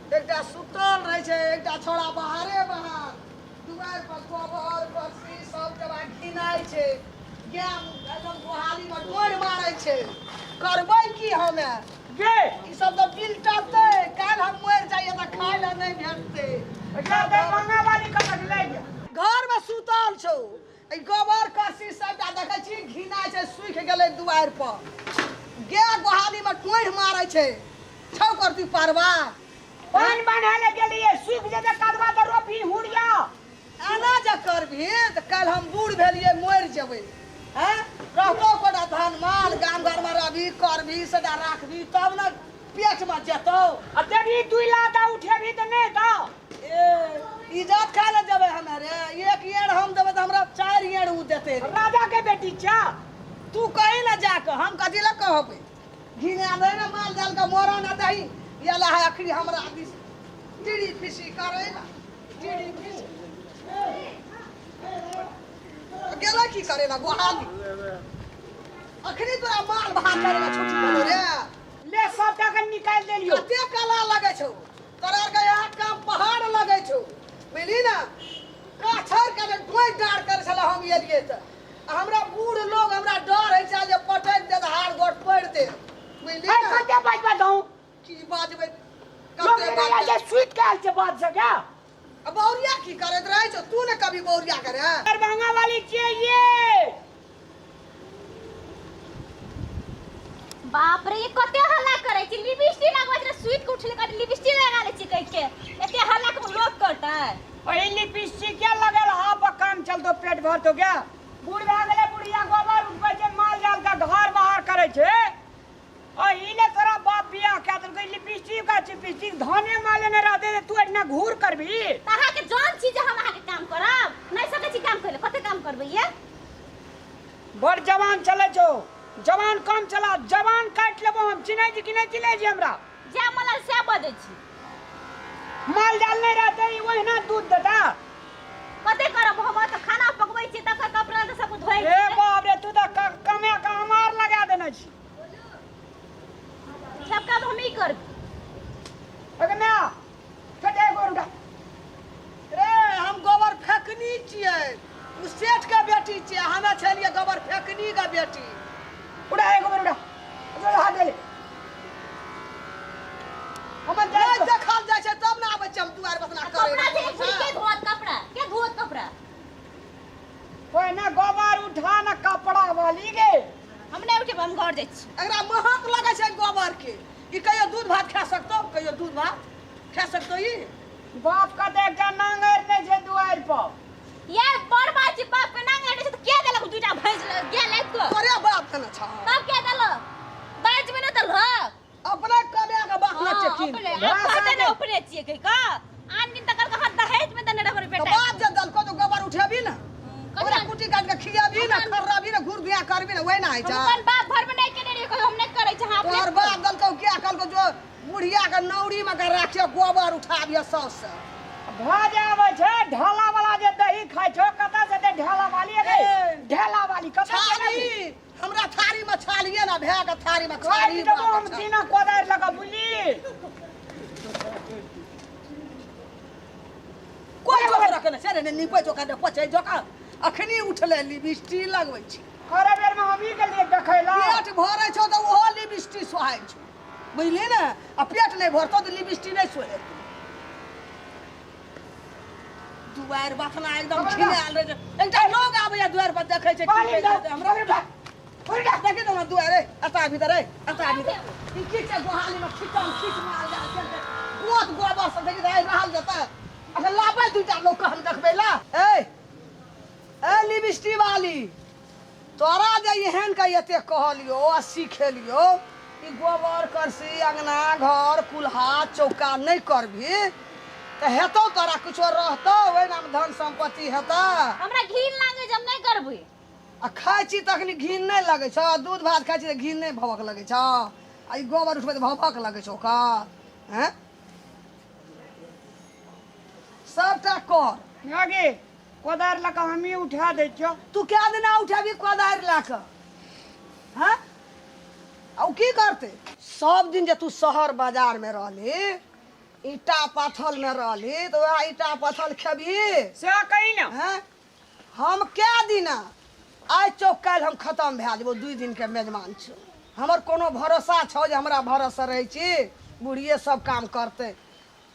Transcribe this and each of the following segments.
एकटा सुतल रहे छे, एकटा छोड़ा बाहरे बाहर दुआर पर गोबर बरसी सब जगह घिनाइ छे। गाय एकदम गोहाली में डोर मारे छे। करबै की हमे गे ई सब तो बिल टपते। काल हम मर जाइए तो खाए ला नहीं भेटते। एकरा दरभंगा वाली कतक ले जा। घर में सुतल छौ, ई गोबर करसी सबटा देखे छी घिनाइ छे, सूख गेले दुआर पर। गाय गोहाली में डोर मारे छे। छौ करती पारवा पान बांधे गेलिए सूख जेते कदवा त रोपी हुड़िया। एना जे करबी तो कल हम बूढ़ भेलिए मर जेबै। हैं रहतो कोटा धन माल गाम घर में रहबी करबी सदा राखबी तब न पेट में जेतौ। आ देबी 2 लाख उठेबी त नहीं त ए इज्जत खा ले जेबै हमारे। एक येड़ हम देबै त हमरा 4 येड़ उ देते। राजा के बेटी छा। तू कहीं ना जाके हम कथी ला कहबै। घिना दे ना माल जाल का मोरा ना दही ये ला है अखरी हमरा दिस टीड़ी फिसी करे ना टीड़ी फिसी गेला की करे ना गोहाली अखरी तोरा माल भात करे ना छुट्टी बोलो रे ले सब टका निकाल देलियो। कते कला लगे छौ तोरा के यहाँ काम पहाड़ लगे छौ बुझली ना। काछर के कोई डार करे छला हम एलिए त हमरा बूढ़ लोग हमरा डर है छै जे पटक दे हार गोट पड़ दे बुझली ए ना। कते बाजबा दऊ की बाजबै लोग कते मेरा जे स्वीट काल से बात सका। अब बौरिया की करत रहे छौ तू ने कभी बौरिया करे। दरभंगा वाली चाहिए। बाप रे ये कते हल्ला करे छी। लिपस्टिक लगबै रे स्वीट के उठले कर लिपस्टिक लगा ले छी कह के एते हल्ला के लोग करता है। ओए लिपस्टिक क्या लगल हा पर काम चल तो पेट भर तो क्या। बूढ़ भा गेले बुढ़िया गोबर उठबै छै माल जाल का घर बाहर करे छे। ओ इने तोरा बाप बियाह के त कोई लिपस्टिक का चिपस्टिक धने माले ने रहते तू इतना घूर करबी। ताहा के जान छी जे हम आहा के काम करब नहीं सके छी काम करे कते काम करबै ये। बड़ जवान चले छो जवान कम चला जवान काट लेबो हम चिन्है छी कि नहीं चिन्है छी हमरा। जे मला से बदे छी माल जाल नहीं रहते ई ओहिना दूध देता। कते करब हम त खाना पकबै छी तक कपड़ा त सब धोइ ए बाप रे तू त कमे का हमार लगा देने छी। सब काम हम ही करब। अगे ना कटे गोरुडा रे हम गोबर फेकनी छियै उ सेठ के बेटी छियै हमे छलिए गोबर फेकनी के बेटी। उड़ा है गोरुडा उड़ा हाथ दे हम नहीं देखल जाय छै तब ना आबै छै हम दुआर बसना करे। कपड़ा जे के धोत कपड़ा के धोत कपड़ा कोई ना गोबर उठा ना कपड़ा वाली गे। हम नहीं उठे हम घर जाय छी। एकरा महक लगे छै गोबर के। ई कहियो दूध भात खा सकतो कहियो दूध भात खा सकतो ई। बाप का देख के नांगर नहीं छै दुआर पर। यार बड़ बात छी बाप के नांगे हटे त के देलक दुटा भैंस गेलै तो तोरे बाप के ना छ तब के देलक बाज में न देलक अपने कमे के बात ना चेकिन अपने कहते न अपने छिए के का आन दिन तक का दहेज में देने रबर तो बेटा बाप जे दल को तो गोबर उठेबी ना ओकरा कुटी काट के खियाबी ना खर्राबी ना घूर बिया करबी ना वही ना है जा। अपन बाप घर में नहीं केने रे हम नहीं करे छ हां तोहर बाप दल को क्या कल को जो बुढ़िया के नौरी में के राखे गोबर उठाबिया सौस से भाज आवे छै ढाला वाला जे दही खाइ छो कता से दे ढाला वाली गे ढाला वाली कता से छाली हमरा थारी में छालिए ना भे के थारी में खाली छाली तो हम बिना कोदार लगा बुली कोई गोबर रखने से ने निपै जो का पचे जो का अखनी उठले लिपस्टिक लगबै छी। करे बेर में हम ई के लिए देखैला पेट भरै छौ त ओहो लिपस्टिक सोहाय छौ बुझली ना। आ पेट नहीं भरतो त लिपस्टिक नहीं सोहे। दुआर बखना एकदम खिलाल रहे एकटा लोग आबैया दुआर पर देखै छै पानी की दो हमरा बेटा ओइटा देखि त दुआर रे अता भीतर रे अता भीतर ई की छै गोहाली में खिचम खिच मार जा छै बहुत गोबर से देखि रहल जता। अगर लाबै दुटा लोग के हम देखबै ला ए लिपस्टिक वाली तोरा जे एहन के एते कहलियो आ सिखेलियो ई गोबर करसी अंगना घर कुल्हा चौका नहीं करबी त हेतौ तोरा कुछो रहतौ ओइ नाम धन संपत्ति हेतौ। हमरा घिन लागे जब नहीं करबे आ खाइ छी तखनी घिन नहीं लगे छ दूध भात खाइ छी त घिन नहीं भवक लगे छ। आ ई गोबर उठबै त भवक लगे छ का हैं सबटा कर आगे कोदार लगा हम ही उठा दे छो। तू क्या दिन उठाबी कोदार लाके हैं आ की करते सब दिन जे तू शहर बाजार में रहली ईटा पत्थर में रहली तो वह ईटा पत्थर खेबी से कही ना हैं? हम क्या दिना आज चौक काल हम खत्म भए जेबो 2 दिन के मेजबान छो हमर कोनो भरोसा छो जे हमरा भरोसा रहे छी बुढ़िए सब काम करते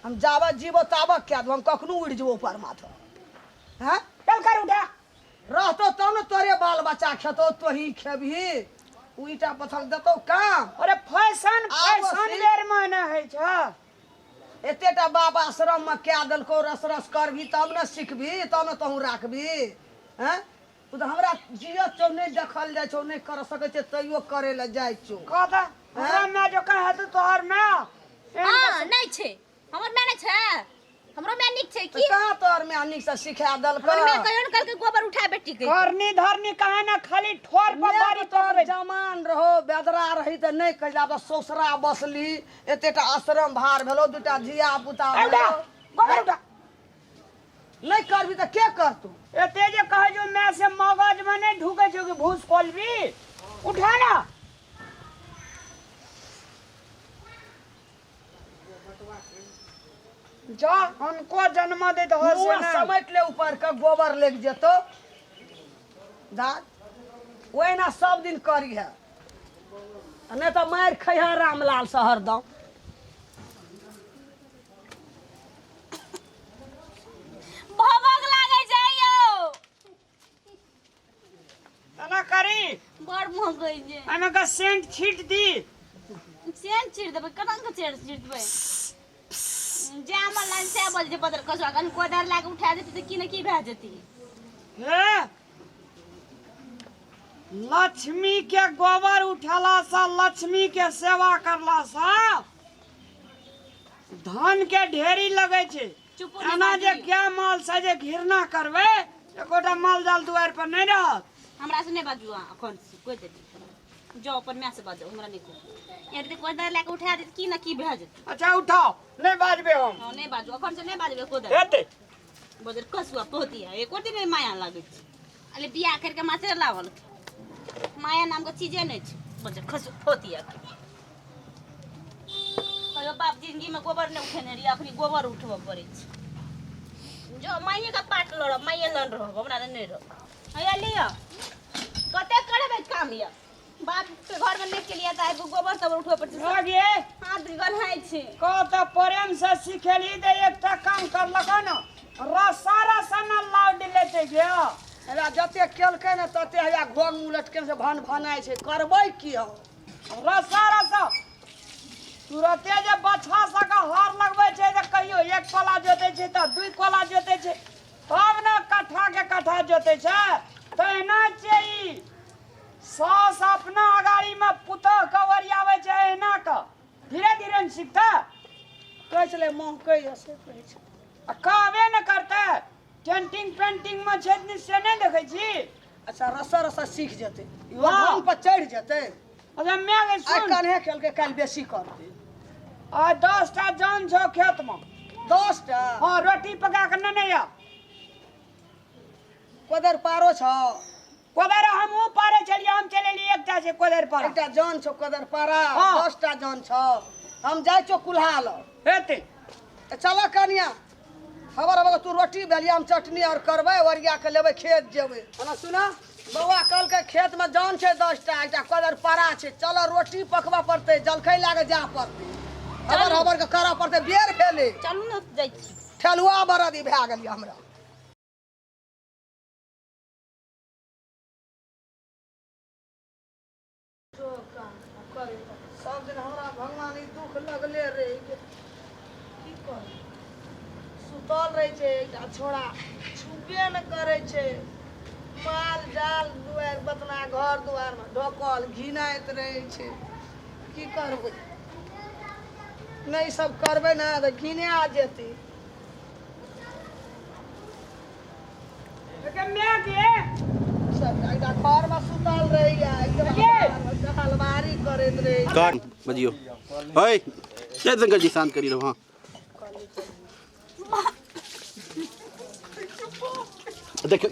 हम जाबत जीवो ताबत क्या हम कखनो उड़ जेबो ऊपर माथा हैं चल कर उठा रहतो तब न तोरे बाल बच्चा खेतो तोही खेबही उ ईटा पत्थर देतो काम अरे फैशन आब फैशन से- बेर में न है छ एतेटा बाप आश्रम में क्या दलको रस रस करबी तब न सीखबी तब न तहूँ राखबी हैं तू तो हमरा जियत छौ नहीं देखल जाय छौ नहीं कर सकै छै तैयो करे ले जाय छौ कहता हमरा मैं जो कहे तो तोहर मैं हां नहीं छे हमर में नहीं छे हमरो में निक छे तो की कहाँ तोहर में निक से सिखा दलको हमर में कहियो न कल के गोबर उठा बेटी के करनी धरनी कहे ना खाली ठोर पर बारी तोर जमान रहो बेदरा रही त नहीं कह जाब ससुरा बसली एतेटा आश्रम भार भेलो दूटा धिया पुता उठा भेलो गोबर उठा नहीं करबी त के करतू एते जे कहे जो मैं से मगज में नहीं ढुके जो कि भूस खोलबी उठा ना जा हमको जन्म दे तो हो से मुँह ना समेट ले ऊपर के गोबर लेके जेतो दाद ओहिना सब दिन करी है नहीं तो मार खैहा रामलाल से हरदम भभक लागे जाइयो तना करी बड़ मोह गई जे एमे का सेंट छीट दी सेन चिर देबे कतन के चिर देबे जे हमर लाइन से बोल जे बदर कसवा कन कोदर लाके उठा देती त की न की भए जती हे लक्ष्मी के गोबर उठाला सा लक्ष्मी के सेवा करला सा धन के ढेरी लगे छे चुप एना जे क्या माल से जे घिरना करबे एकोटा माल जाल दुआर पर नहीं रहत हमरा से नहीं बाजू अखन कोई दे जो अपन मैं से बाजो हमरा नहीं को यार कोई दर लाके उठा दे की न की भए जती अच्छा उठाओ नहीं बाजबे हम हां नहीं बाजू अखन से नहीं बाजबे कोदर हेते बदर कसवा पोती है एको दिन माया लागे छै अले बियाह करके माथे लावल माया नाम के चीजे नहीं छै बदर खसु पोती है कहियो बाप जिंदगी में गोबर नहीं उठेने रही अखनी गोबर उठबो पड़े छै जो माये का पाट लड़ब माये लन रहब हमरा नहीं रह हैया लिया कते करबे काम या बाप के घर में नहीं के लिए त आइ गोबर सब उठबो पड़े छै लगे हाथ गन्हाय छै को तो प्रेम से सिखेली दे एकटा काम करलक न रसा रसा न लाउड लेते गया हेरा जते केलकै ने तते हैया घोग उलट के से भन भनाइ छै करबै की हम रसा रसा तुरते जे बछा सका हार लगबै छै त कहियो एक कोला जोते छै त 2 कोला जोते छै तब न कट्ठा के कट्ठा जोते छै तहिना छै ई सास अपना अगाड़ी में पुतह के ओरियावे छै एना क धीरे धीरे न सीखता कहै छलै महकै से कहै छै आ कहबे न करते पेंटिंग पेंटिंग में छै से नहीं देखे छी अच्छा रसा रसा सीख जेतै वाह। धान पर चढ़ जेतै अच्छा मैं आइ सुन कन्हे केलकै काल्हि बेसी करतै आ 10 टा जान छो खेत में 10 टा हाँ रोटी पका के नहीं आ कोदर पारो छ कोदर हमहू पारे चलिए हम चले लिए एकटा से कोदर पर एकटा जन छ कोदर पारा हाँ। 10 टा जन छ हम जाइ छौ कुल्हा ल हेते चल कनिया खबर अब तू रोटी भेलिया हम चटनी और करबै ओरिया के लेबै खेत जेबै हमरा सुना बौआ कल के खेत में जन छै 10 टा एकटा कोदर पारा छै चल रोटी पकबा पड़तै जलखै लागे जा पड़तै खबर खबर के करऽ पड़तै बेर भेलै चलू न जाइ छी ठेलुआ बरदी भए गेलियै हमरा सब दिन हमरा भगवान ई दुख लगले रहे की कर सुतल रहे छै एकटा छोड़ा छुबे न करे छै माल जाल दुआर बतना घर दुआर में ढोकल घिनाइत रहे छै की करबै नहीं सब करबै ना तो घिने आ जेतै लेकिन मैं के सब एकटा घर में सुतल रहे या एकदम हलवारी करैत रहे कौन बजियो ओए क्या शंकर जी शांत करी रहो हाँ देखो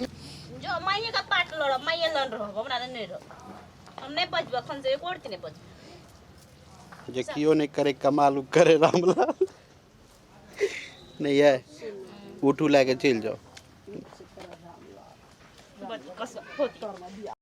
जो माये का पाट लड़ब माये लन रहब हमरा नहीं रह हम नहीं बजब अखन से एक नहीं बजब जे कियो नहीं करे कमाल उ करे रामलाल नहीं है उठू लेके चल जाओ बस कसम होती